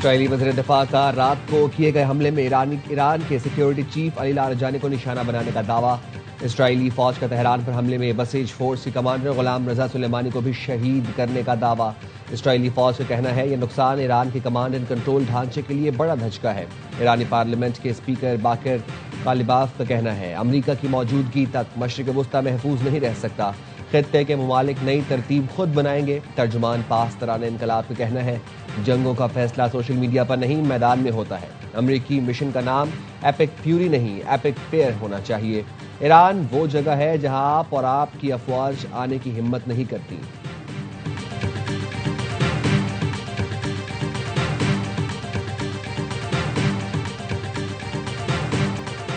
Israeli वज़ीर दिफा का रात को किए गए हमले में ईरान के सिक्योरिटी चीफ अली लारजानी को निशाना बनाने का दावा। इसराइली फौज का तेहरान पर हमले में बसीज फोर्स के कमांडर गुलाम रजा सुलेमानी को भी शहीद करने का दावा। इसराइली फौज का कहना है यह नुकसान ईरान के कमांड एंड कंट्रोल ढांचे के लिए बड़ा धचका है। ईरानी पार्लियामेंट के स्पीकर बाकर कालिबाफ का कहना है अमरीका की मौजूदगी तक मशरिक वस्ता महफूज नहीं रह सकता। खित्ते के ममालिक नई तरतीब खुद बनाएंगे। तर्जुमान पासदारान इनकलाब का कहना है जंगों का फैसला सोशल मीडिया पर नहीं मैदान में होता है। अमरीकी मिशन का नाम एपिक फ्यूरी नहीं एपिक फेयर होना चाहिए। ईरान वो जगह है जहां आप और आपकी अफवाज आने की हिम्मत नहीं करती।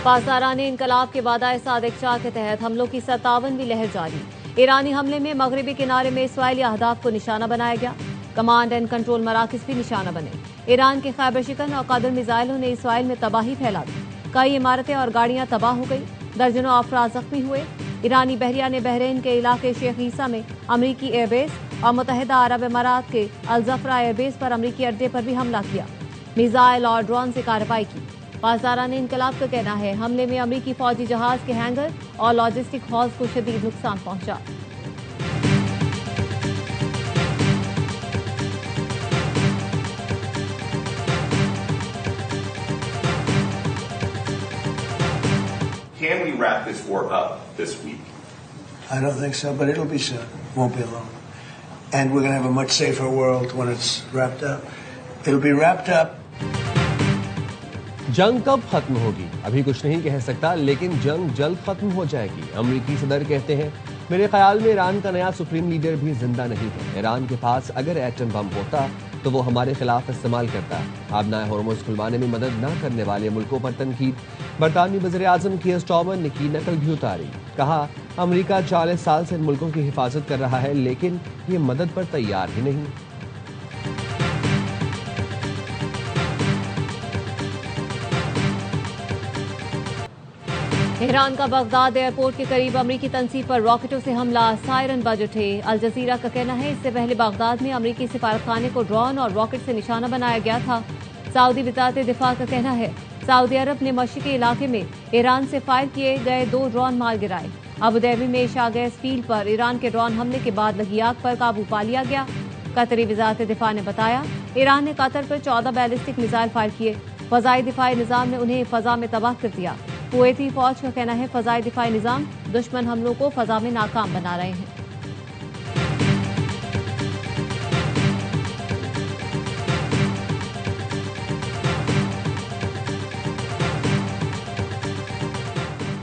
पासदारान इनकलाब के वादा सादिक शाह के तहत हमलों की 57वीं लहर जारी। ईरानी हमले में मगरबी किनारे में इसराइली अहदाफ को निशाना बनाया गया। कमांड एंड कंट्रोल मराकज भी निशाना बने। ईरान के खैबर शिकन और कदर मिसाइलों ने इसराइल में तबाही फैला दी। कई इमारतें और गाड़ियां तबाह हो गई। दर्जनों अफराद जख्मी हुए। ईरानी बहरिया ने बहरीन के इलाके शेख ईसा में अमरीकी एयरबेस और मुत्तहिदा अरब अमारात के अलजफरा एयरबेस पर अमरीकी अड्डे पर भी हमला किया। मिसाइल और ड्रोन से कार्रवाई की। पासदारान इनकलाब का कहना है हमले में अमरीकी फौजी जहाज के हैंगर और लॉजिस्टिक हॉल्स को शदीद नुकसान पहुंचा। Can we wrap this war up this week? I don't think so, but it'll be soon. Won't be long. And we're going to have a much safer world when it's wrapped up. It'll be wrapped up. जंग कब खत्म होगी अभी कुछ नहीं कह सकता, लेकिन जंग जल्द खत्म हो जाएगी। अमरीकी सदर कहते हैं मेरे ख्याल में ईरान का नया सुप्रीम लीडर भी जिंदा नहीं है। ईरान के पास अगर एटम बम होता तो वो हमारे खिलाफ इस्तेमाल करता। आबनाए हॉर्मुज़ खुलवाने में मदद न करने वाले मुल्कों पर तनकीद। बरतानवी वज़ीर आज़म कीयर स्टार्मर ने की नकल भी उतारी। कहा अमरीका 40 साल से इन मुल्कों की हिफाजत कर रहा है, लेकिन ये मदद पर तैयार ही नहीं। तेहरान का बगदाद एयरपोर्ट के करीब अमरीकी तंसीब पर रॉकेटों से हमला। सायरन बज उठे। अल जजीरा का कहना है इससे पहले बगदाद में अमरीकी सिफारतखाने को ड्रोन और रॉकेट से निशाना बनाया गया था। सऊदी वज़ारत दिफा का कहना है सऊदी अरब ने मशरिकी इलाके में ईरान से फायर किए गए 2 ड्रोन मार गिराए। अबुधाबी में इशा गैस फील्ड पर ईरान के ड्रोन हमले के बाद लगी आग पर काबू पा लिया गया। कतरी वज़ारत दिफा ने बताया ईरान ने कतर पर 14 बैलिस्टिक मिसाइल फायर किए। फजाई दिफाई निज़ाम ने उन्हें फजा में तबाह कर दिया। कुवैती फौज का कहना है फजाई दिफाई निज़ाम दुश्मन हमलों को फजा में नाकाम बना रहे हैं।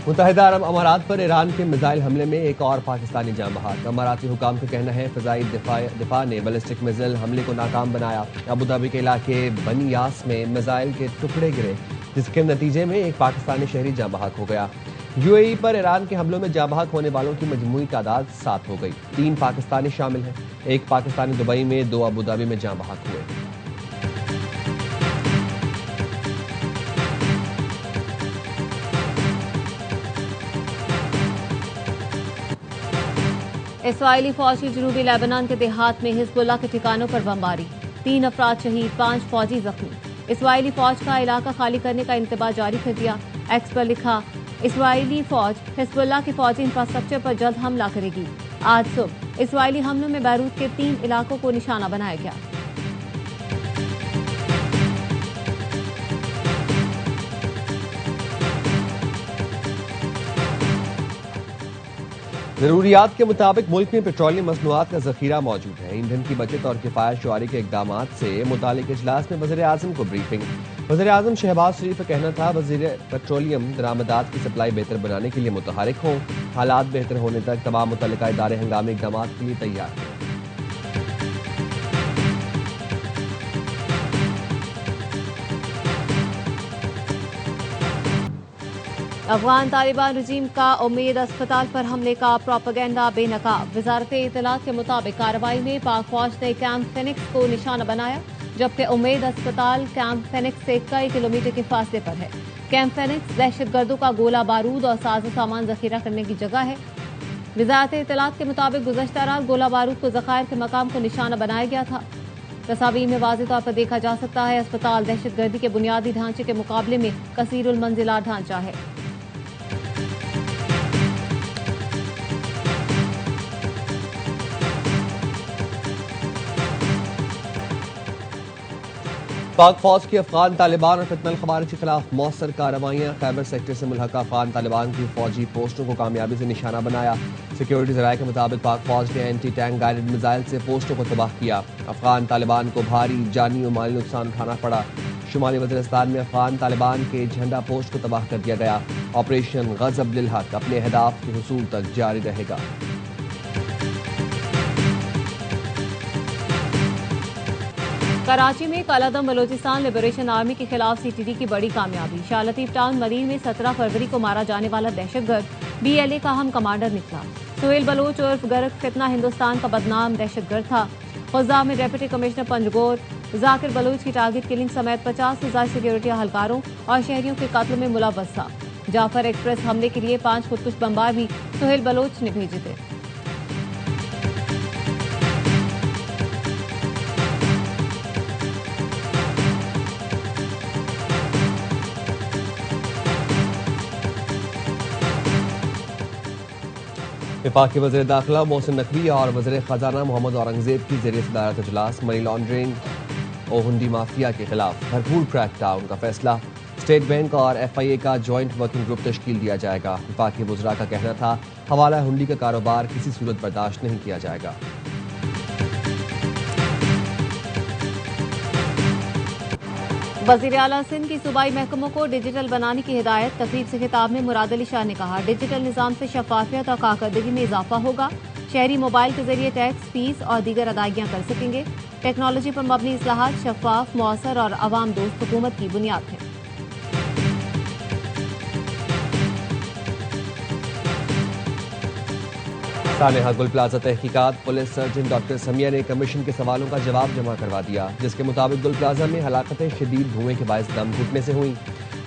मुत्तहिदा अरब अमारात पर ईरान के मिसाइल हमले में एक और पाकिस्तानी जाँ बहक। अमाराती हुकाम का कहना है फजाई दिफा ने बैलिस्टिक मिसाइल हमले को नाकाम बनाया। अबूधाबी के इलाके बनी यास में मिसाइल के टुकड़े गिरे, जिसके नतीजे में एक पाकिस्तानी शहरी जाँ बहक हो गया। यूएई पर ईरान के हमलों में जाँ बहक होने वालों की मजमूई तादाद 7 हो गई। 3 पाकिस्तानी शामिल हैं। एक पाकिस्तानी दुबई में, 2 अबूधाबी में जाँ बहक हुए। इसराइली फौज की जनूबी लेबनान के देहात में हिजबुल्लाह के ठिकानों पर बमबारी। 3 अफराद शहीद, 5 फौजी जख्मी। इसराइली फौज का इलाका खाली करने का इंतबाह जारी कर दिया। एक्स पर लिखा इसराइली फौज हिजबुल्लाह के फौजी इंफ्रास्ट्रक्चर पर जल्द हमला करेगी। आज सुबह इसराइली हमलों में बैरूत के 3 इलाकों को निशाना बनाया गया। जरूरियात के मुताबिक मुल्क में पेट्रोलियम मसनूआत का जखीरा मौजूद है। ईंधन की बचत और किफायत शुआरी के इकदाम से मुतालिक इजलास में वज़ीर आज़म को ब्रीफिंग। वज़ीर आज़म शहबाज शरीफ का कहना था वज़ीर पेट्रोलियम दरामदात की सप्लाई बेहतर बनाने के लिए मुतहरिक हों। हालात बेहतर होने तक तमाम मुतल्लिका इदारे हंगामी इकदाम के लिए तैयार हैं। अफगान तालिबान रजीम का उम्मीद अस्पताल पर हमले का प्रोपेगेंडा बेनकाब। वजारत इत्तलात के मुताबिक कार्रवाई में पाक फौज ने कैंप फेनिक्स को निशाना बनाया, जबकि उम्मीद अस्पताल कैंप फेनिक्स से कई किलोमीटर के फासले पर है। कैंप फेनिक्स दहशतगर्दों का गोला बारूद और साजो सामान जखीरा करने की जगह है। वजारत इत्तलात के मुताबिक गुज़श्ता रात गोला बारूद को जखायर के मकाम को निशाना बनाया गया था। तस्वीर में वाज़ेह तौर पर देखा जा सकता है अस्पताल दहशतगर्दी के बुनियादी ढांचे के मुकाबले में कसीरुल मंजिला ढांचा है। पाक फौज की अफगान तालिबान और फितनल खवारिज के खिलाफ मौसर कार्रवाइयां। खैबर सेक्टर से मुल्हका अफगान तालिबान की फौजी पोस्टों को कामयाबी से निशाना बनाया। सिक्योरिटी जराये के मुताबिक पाक फौज ने एंटी टैंक गाइडेड मिसाइल से पोस्टों को तबाह किया। अफगान तालिबान को भारी जानी और माली नुकसान उठाना पड़ा। शुमाली वज़ीरिस्तान में अफगान तालिबान के झंडा पोस्ट को तबाह कर दिया गया। ऑपरेशन गज़ब लिल हक अपने अहदाफ के हुसूल तक जारी रहेगा। कराची में कलादम बलोचिस्तान लिबरेशन आर्मी के खिलाफ सीटीडी की बड़ी कामयाबी। शाह लतीफ टाउन मरीन में 17 फरवरी को मारा जाने वाला दहशतगर्द बीएलए का हम कमांडर निकला। सुहेल बलोच उर्फ गर्क फितना हिंदुस्तान का बदनाम दहशतगर्द था। खुज़ा में डिप्टी कमिश्नर पंजगोर जाकिर बलोच की टारगेट किलिंग समेत 50 से ज्यादा सिक्योरिटी एहलकारों और शहरियों के कत्ल में मुलव्वस था। जाफर एक्सप्रेस हमले के लिए 5 खुदकुश बमबार भी सुहेल बलोच ने भेजे थे। वफाकी वज़ीर दाखिला मोहसिन नकवी और वज़ीर ख़जाना मोहम्मद औरंगज़ेब की ज़रिए सदारत इजलास। मनी लॉन्ड्रिंग और हुंडी माफिया के खिलाफ भरपूर क्रैकडाउन का फैसला। स्टेट बैंक और FIA का जॉइंट वर्किंग ग्रुप तश्कील दिया जाएगा। वफाकी वज़रा का कहना था हवाला हुंडी का कारोबार किसी सूरत बर्दाश्त नहीं किया जाएगा। वज़ीर आला सिंध की सूबाई महकमों को डिजिटल बनाने की हिदायत। तकरीब से खिताब में मुराद अली शाह ने कहा डिजिटल निज़ाम से शफाफियत और कारकर्दगी में इजाफा होगा। शहरी मोबाइल के जरिए टैक्स, फीस और दीगर अदायगियां कर सकेंगे। टेक्नोलॉजी पर मबनी इस्लाहात शफाफ, मौसर और अवाम दोस्त हुकूमत की बुनियाद है। सानेहा गुल प्लाजा तहकीकात। पुलिस सर्जन डॉक्टर समिया ने कमीशन के सवालों का जवाब जमा करवा दिया, जिसके मुताबिक गुल प्लाजा में हलाकतें शदीद धुएं के बायस दम घुटने से हुई।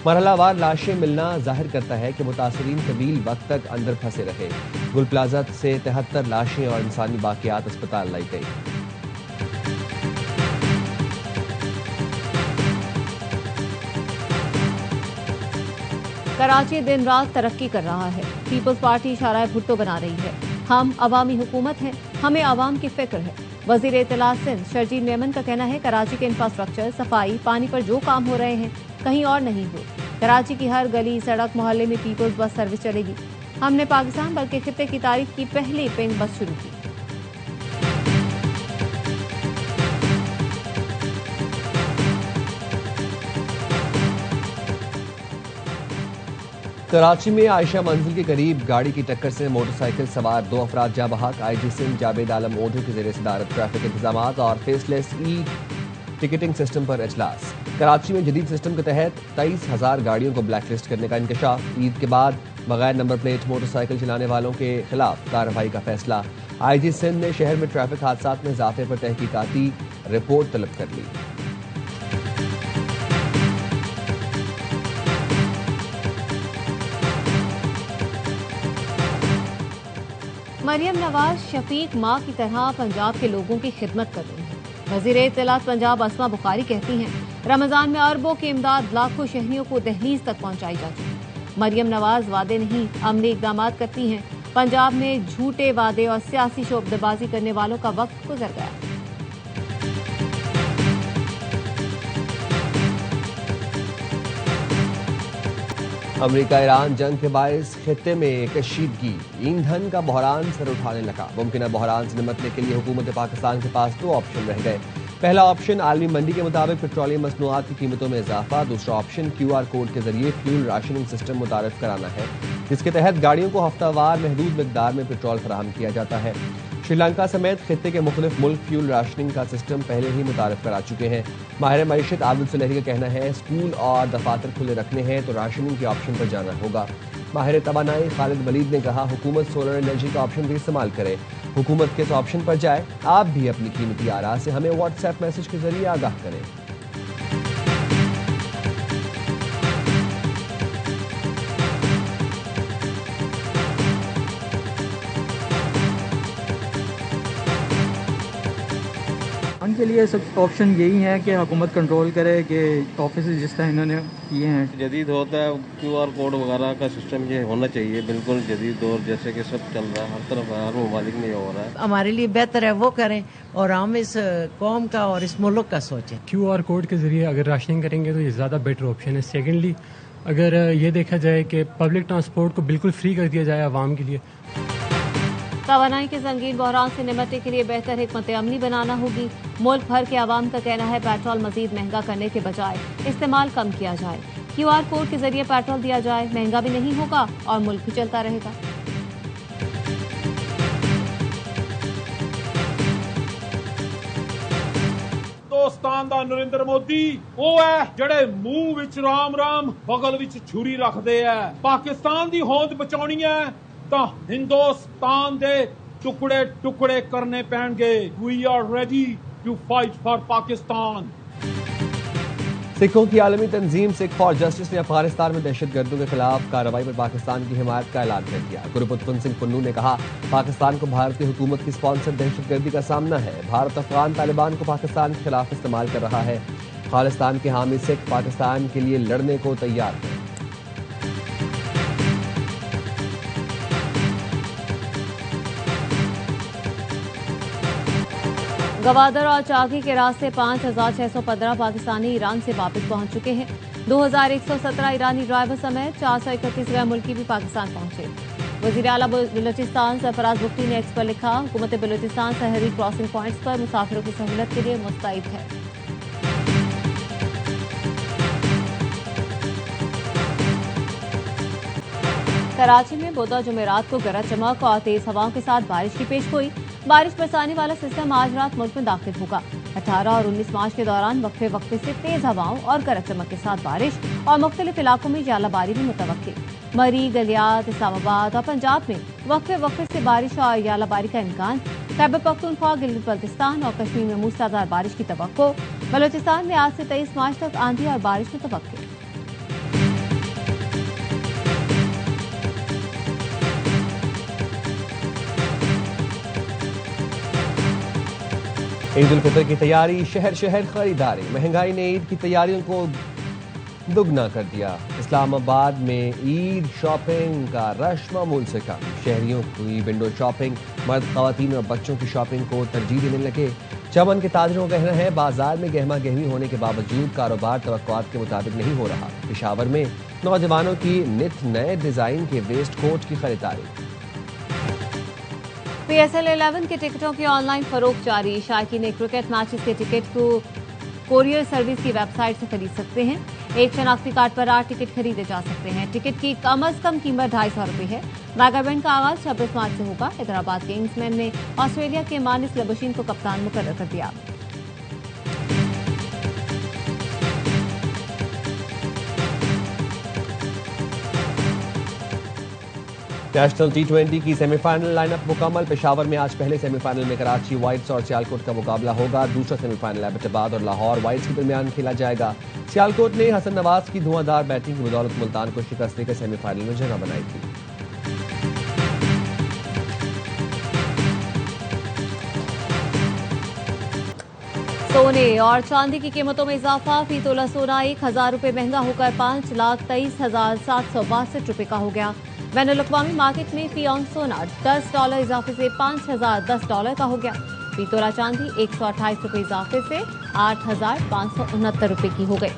मरहलावार लाशें मिलना जाहिर करता है कि मुतासरीन तवील वक्त तक अंदर फंसे रहे। गुल प्लाजा से 73 लाशें और इंसानी बाकियात अस्पताल लाई गई। कराची दिन रात तरक्की कर रहा है। पीपल्स पार्टी शाराय भुट्टो बना रही है। हम अवामी हुकूमत हैं, हमें अवाम की फिक्र है। वजीर इत्तला सिंध शर्जील मेमन का कहना है कराची के इंफ्रास्ट्रक्चर, सफाई, पानी पर जो काम हो रहे हैं कहीं और नहीं हुए। कराची की हर गली, सड़क, मोहल्ले में पीपल्स बस सर्विस चलेगी। हमने पाकिस्तान बल्कि खित्ते की तारीफ की पहली पिंक बस शुरू की। कराची में आयशा मंजिल के करीब गाड़ी की टक्कर से मोटरसाइकिल सवार 2 अफराद जा बहक। IG सिंध जावेद आलम ओढ़ू के जरिए सदारत ट्रैफिक इंतजाम और फेसलेस टिकटिंग सिस्टम पर इजलास। कराची में जदीद सिस्टम के तहत 23,000 गाड़ियों को ब्लैकलिस्ट करने का इंकशाफ। ईद के बाद बगैर नंबर प्लेट मोटरसाइकिल चलाने वालों के खिलाफ कार्रवाई का फैसला। IG सिंध ने शहर में ट्रैफिक हादसात में इजाफे पर तहकीकाती रिपोर्ट तलब कर ली। मरियम नवाज शफीक माँ की तरह पंजाब के लोगों की खिदमत कर रही हैं। वज़ीर इत्तलात पंजाब अस्मा बुखारी कहती हैं रमजान में अरबों की इमदाद लाखों शहरियों को दहलीज तक पहुंचाई जाती है। मरियम नवाज वादे नहीं अमली इकदाम करती हैं। पंजाब में झूठे वादे और सियासी शोबदबाजी करने वालों का वक्त गुजर गया। अमेरिका ईरान जंग के बायस खित्ते में कशीदगी, ईंधन का बहरान सर उठाने लगा। मुमकिन बहरान से निपटने के लिए हुकूमत पाकिस्तान के पास 2 ऑप्शन रह गए। पहला ऑप्शन आलमी मंडी के मुताबिक पेट्रोलियम मसनूआत की कीमतों में इजाफा। दूसरा ऑप्शन QR कोड के जरिए फ्यूल राशनिंग सिस्टम मुतारिफ कराना है, जिसके तहत गाड़ियों को हफ्तावार महदूद मिकदार में पेट्रोल फराहम किया जाता है। श्रीलंका समेत खित्ते के मुख्तलिफ मुल्क फ्यूल राशनिंग का सिस्टम पहले ही मुतारिफ करा चुके हैं। माहिर मईशत आबिद सुलेही का कहना है स्कूल और दफातर खुले रखने हैं तो राशनिंग के ऑप्शन पर जाना होगा। माहिर तवानाई खालिद वलीद ने कहा हुकूमत सोलर एनर्जी का ऑप्शन भी इस्तेमाल करे। हुकूमत किस ऑप्शन पर जाए, आप भी अपनी कीमती आरा से हमें व्हाट्सएप मैसेज के जरिए आगाह करें। के लिए सब ऑप्शन यही है कि हुकूमत कंट्रोल करे कि ऑफिस जिस तरह इन्होंने किए हैं। जदीद होता है QR कोड वगैरह का सिस्टम ये होना चाहिए, बिल्कुल जदीद दौर जैसे कि सब चल रहा है, हर तरफ हर ममालिक में हो रहा है। हमारे लिए बेहतर है वो करें और हम इस कौम का और इस मुल्क का सोचें। QR कोड के ज़रिए अगर राशनिंग करेंगे तो ये ज़्यादा बेटर ऑप्शन है। सेकेंडली अगर ये देखा जाए कि पब्लिक ट्रांसपोर्ट को बिल्कुल फ्री कर दिया जाए आवाम के लिए। तवानाई के संगीन बहरान से निपटने के लिए बेहतर हिकमत अमली बनाना होगी। मुल्क भर के आवाम का कहना है पेट्रोल मजीद महंगा करने के बजाय इस्तेमाल कम किया जाए। QR कोड के जरिए पेट्रोल दिया जाए, महंगा भी नहीं होगा और मुल्क भी चलता रहेगा। हिंदुस्तान दा नरेंद्र मोदी वो है जड़े मुंह विच राम राम बगल विच छुरी रखदे है। पाकिस्तान दी होंद बचाउणी है तो हिंदुस्तान दे टुकड़े टुकड़े करने पैणगे। We are ready to fight for Pakistan. सिखों की आलमी तंजीम सिख फॉर जस्टिस ने अफगानिस्तान में दहशतगर्दों के खिलाफ कार्रवाई पर पाकिस्तान की हिमायत का ऐलान कर दिया। गुरबचन सिंह पुन्नू ने कहा, पाकिस्तान को भारत की हुकूमत की स्पॉन्सर दहशतगर्दी का सामना है। भारत अफगान तालिबान को पाकिस्तान के खिलाफ इस्तेमाल कर रहा है। खालिस्तान के हामी सिख पाकिस्तान के लिए लड़ने को तैयार है। गवादर और चाकी के रास्ते 5,615 पाकिस्तानी ईरान से वापस पहुंच चुके हैं। 2,117 ईरानी ड्राइवर समेत 431 गैर मुल्की भी पाकिस्तान पहुंचे। वजीर आला बलूचिस्तान सरफराज बुख्ती ने एक्स पर लिखा, हुकूमत बलूचिस्तान शहरी क्रॉसिंग पॉइंट्स पर मुसाफिरों की सहूलत के लिए मुस्तैद है। कराची में बुधवार जुमेरात को गरज चमक और तेज हवाओं के साथ बारिश की पेशगोई। बारिश बरसाने वाला सिस्टम आज रात मुल्क में दाखिल होगा। 18 और 19 मार्च के दौरान वक्फे वक्फे से तेज हवाओं और गरज चमक के साथ बारिश और मुख्तलिफ इलाकों में यालाबारी भी मुतवक्की। मरी, गलियात, इस्लामाबाद और पंजाब में वक्फे वक्फे से बारिश और यालाबारी का इम्कान। खैबर पख्तूनख्वा, गिलगित बल्तिस्तान और कश्मीर में मूसलाधार बारिश की तवक्को। बलूचिस्तान में आज से 23 मार्च तक आंधी और बारिश मुतवक्की। ईद उल फितर की तैयारी, शहर शहर खरीदारी। महंगाई ने ईद की तैयारियों को दुगना कर दिया। इस्लामाबाद में ईद शॉपिंग का रश मामूल से कम। शहरियों की विंडो शॉपिंग, मर्द, खवातीन और बच्चों की शॉपिंग को तरजीह देने लगे। चमन के ताजरों का कहना है, बाजार में गहमा गहमी होने के बावजूद कारोबार तवक्कुआत के मुताबिक नहीं हो रहा। पेशावर में नौजवानों की नित नए डिजाइन के वेस्ट कोट की खरीदारी। PSL 11 के टिकटों की ऑनलाइन फरोख्त जारी। शायकीन क्रिकेट मैचेस के टिकट को कोरियर सर्विस की वेबसाइट से खरीद सकते हैं। एक शनाख्ती कार्ड पर 8 टिकट खरीदे जा सकते हैं। टिकट की कम अज कम कीमत 250 रुपये है। मेगा इवेंट का आगाज 26 मार्च से होगा। हैदराबाद किंग्समैन ने ऑस्ट्रेलिया के मानिस लबशीन को कप्तान मुकर्रर कर दिया। नेशनल T20 की सेमीफाइनल लाइनअप मुकम्मल। पेशावर में आज पहले सेमीफाइनल में कराची वाइट्स और सियालकोट का मुकाबला होगा। दूसरा सेमीफाइनल एबटाबाद और लाहौर वाइट्स के दरमियान खेला जाएगा। सियालकोट ने हसन नवाज की धुआंधार बैटिंग की बदौलत मुल्तान को शिकस्त देकर सेमीफाइनल में जगह बनाई थी। सोने और चांदी की कीमतों में इजाफा। फी तोला सोना 1,000 रुपये महंगा होकर 5,23,762 रुपये का हो गया। बैनुल-अक़वामी मार्केट में फी ऑन सोना $10 इजाफे से $5,010 का हो गया। फी तोला चांदी 128 रुपये इजाफे से 8,569 रुपये की हो गई।